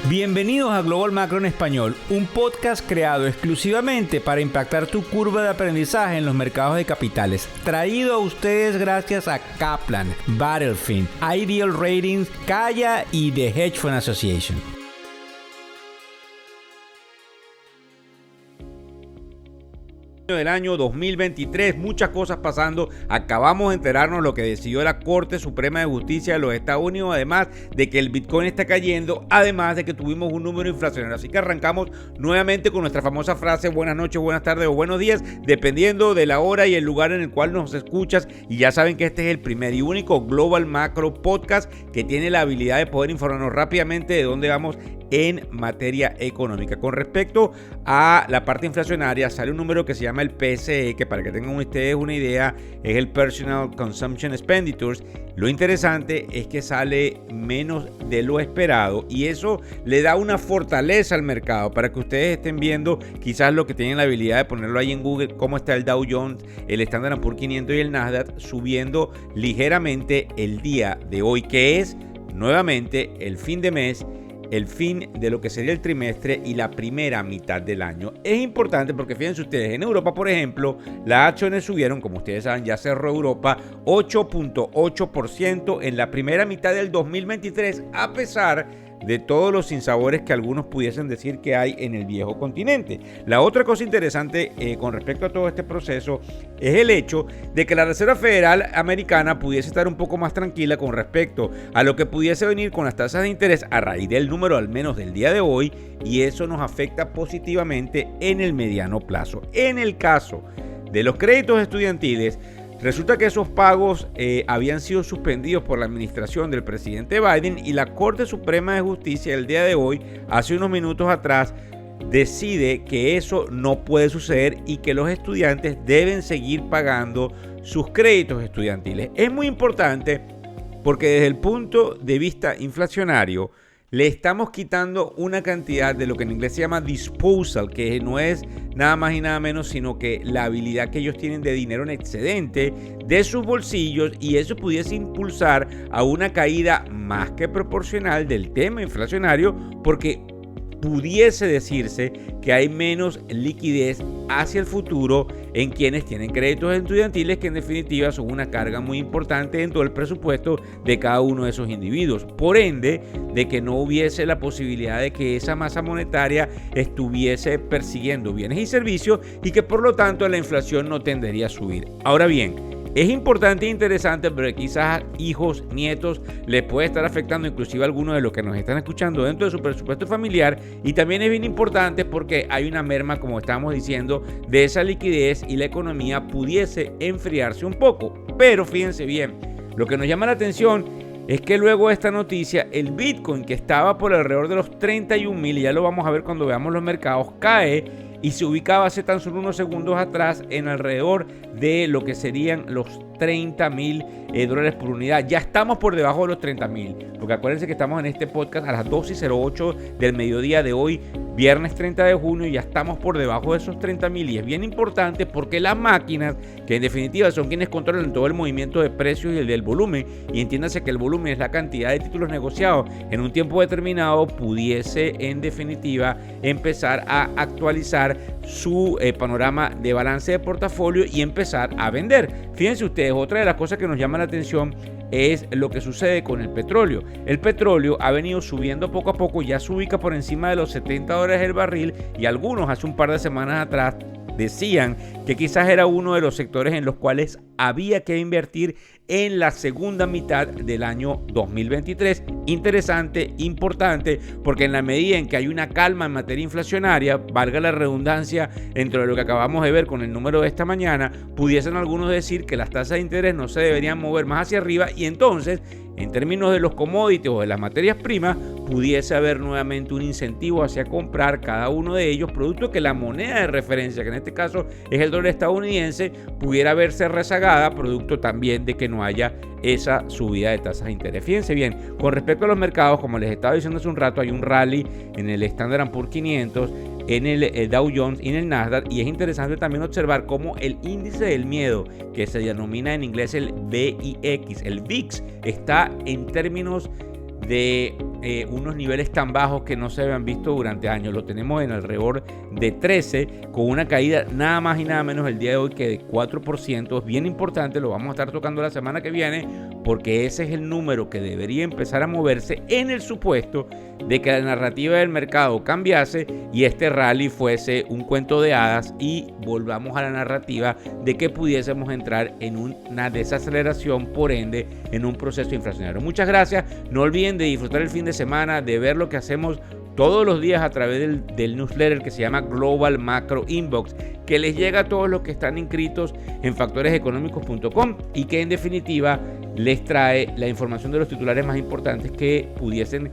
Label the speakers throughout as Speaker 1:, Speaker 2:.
Speaker 1: Bienvenidos a Global Macro en Español, un podcast creado exclusivamente para impactar tu curva de aprendizaje en los mercados de capitales. Traído a ustedes gracias a Kaplan, Battlefield, Ideal Ratings, Kaya y The Hedge Fund Association. Del año 2023, muchas cosas pasando. Acabamos de enterarnos lo que decidió la Corte Suprema de Justicia de los Estados Unidos, además de que el Bitcoin está cayendo, además de que tuvimos un número inflacionario. Así que arrancamos nuevamente con nuestra famosa frase: buenas noches, buenas tardes o buenos días, dependiendo de la hora y el lugar en el cual nos escuchas. Y ya saben que este es el primer y único Global Macro Podcast que tiene la habilidad de poder informarnos rápidamente de dónde vamos en materia económica. Con respecto a la parte inflacionaria, sale un número que se llama el PCE, que para que tengan ustedes una idea es el Personal Consumption Expenditures. Lo interesante es que sale menos de lo esperado y eso le da una fortaleza al mercado para que ustedes estén viendo quizás lo que tienen la habilidad de ponerlo ahí en Google, cómo está el Dow Jones, el Standard & Poor's 500 y el Nasdaq subiendo ligeramente el día de hoy, que es nuevamente el fin de mes, el fin de lo que sería el trimestre y la primera mitad del año. Es importante porque fíjense ustedes, en Europa, por ejemplo, las acciones subieron, como ustedes saben, ya cerró Europa 8.8% en la primera mitad del 2023, a pesar de todos los sinsabores que algunos pudiesen decir que hay en el viejo continente. La otra cosa interesante con respecto a todo este proceso es el hecho de que la Reserva Federal Americana pudiese estar un poco más tranquila con respecto a lo que pudiese venir con las tasas de interés a raíz del número al menos del día de hoy, y eso nos afecta positivamente en el mediano plazo. En el caso de los créditos estudiantiles, resulta que esos pagos habían sido suspendidos por la administración del presidente Biden y la Corte Suprema de Justicia el día de hoy, hace unos minutos atrás, decide que eso no puede suceder y que los estudiantes deben seguir pagando sus créditos estudiantiles. Es muy importante porque desde el punto de vista inflacionario le estamos quitando una cantidad de lo que en inglés se llama disposal, que no es nada más y nada menos sino que la habilidad que ellos tienen de dinero en excedente de sus bolsillos, y eso pudiese impulsar a una caída más que proporcional del tema inflacionario, porque pudiese decirse que hay menos liquidez hacia el futuro en quienes tienen créditos estudiantiles, que en definitiva son una carga muy importante dentro del presupuesto de cada uno de esos individuos. Por ende, de que no hubiese la posibilidad de que esa masa monetaria estuviese persiguiendo bienes y servicios y que por lo tanto la inflación no tendería a subir. Ahora bien, es importante e interesante, pero quizás hijos, nietos, les puede estar afectando inclusive a algunos de los que nos están escuchando dentro de su presupuesto familiar, y también es bien importante porque hay una merma, como estábamos diciendo, de esa liquidez y la economía pudiese enfriarse un poco. Pero fíjense bien, lo que nos llama la atención es que luego de esta noticia, el Bitcoin, que estaba por alrededor de los 31,000, y ya lo vamos a ver cuando veamos los mercados, cae y se ubicaba hace tan solo unos segundos atrás en alrededor de lo que serían los $30,000 por unidad. Ya estamos por debajo de los 30,000, porque acuérdense que estamos en este podcast a las 12:08 del mediodía de hoy, viernes 30 de junio, y ya estamos por debajo de esos 30,000, y es bien importante porque las máquinas, que en definitiva son quienes controlan todo el movimiento de precios y el del volumen, y entiéndase que el volumen es la cantidad de títulos negociados en un tiempo determinado, pudiese en definitiva empezar a actualizar su panorama de balance de portafolio y empezar a vender. Fíjense ustedes, otra de las cosas que nos llama la atención es lo que sucede con el petróleo. El petróleo ha venido subiendo poco a poco, ya se ubica por encima de los $70 el barril, y algunos hace un par de semanas atrás decían que quizás era uno de los sectores en los cuales había que invertir en la segunda mitad del año 2023. Interesante, importante, porque en la medida en que hay una calma en materia inflacionaria, valga la redundancia, dentro de lo que acabamos de ver con el número de esta mañana, pudiesen algunos decir que las tasas de interés no se deberían mover más hacia arriba, y entonces, en términos de los commodities o de las materias primas, pudiese haber nuevamente un incentivo hacia comprar cada uno de ellos, producto que la moneda de referencia, que en este caso es el dólar estadounidense, pudiera verse rezagada, producto también de que no haya esa subida de tasas de interés. Fíjense bien, con respecto a los mercados, como les estaba diciendo hace un rato, hay un rally en el Standard & Poor's 500, en el Dow Jones y en el Nasdaq, y es interesante también observar cómo el índice del miedo, que se denomina en inglés el VIX, el VIX, está en términos de unos niveles tan bajos que no se habían visto durante años. Lo tenemos en alrededor de 13, con una caída nada más y nada menos el día de hoy que de 4%. Es bien importante, lo vamos a estar tocando la semana que viene, porque ese es el número que debería empezar a moverse en el supuesto de que la narrativa del mercado cambiase y este rally fuese un cuento de hadas y volvamos a la narrativa de que pudiésemos entrar en una desaceleración, por ende en un proceso inflacionario. Muchas gracias, no olviden de disfrutar el fin de semana, de ver lo que hacemos todos los días a través del newsletter que se llama Global Macro Inbox, que les llega a todos los que están inscritos en factoreseconómicos.com y que en definitiva les trae la información de los titulares más importantes que pudiesen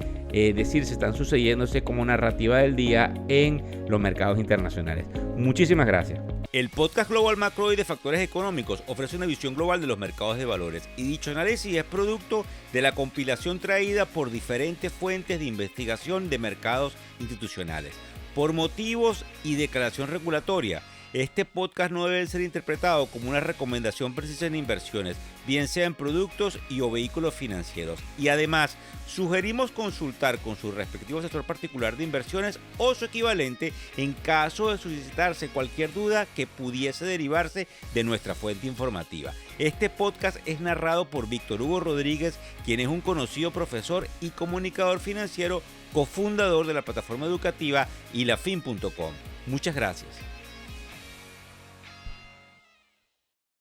Speaker 1: decirse están sucediéndose como narrativa del día en los mercados internacionales. Muchísimas gracias. El podcast Global Macro de Factores Económicos ofrece una visión global de los mercados de valores y dicho análisis es producto de la compilación traída por diferentes fuentes de investigación de mercados institucionales. Por motivos y declaración regulatoria, este podcast no debe ser interpretado como una recomendación precisa en inversiones, bien sea en productos y o vehículos financieros. Y además, sugerimos consultar con su respectivo asesor particular de inversiones o su equivalente en caso de suscitarse cualquier duda que pudiese derivarse de nuestra fuente informativa. Este podcast es narrado por Víctor Hugo Rodríguez, quien es un conocido profesor y comunicador financiero, cofundador de la plataforma educativa ilafin.com. Muchas gracias.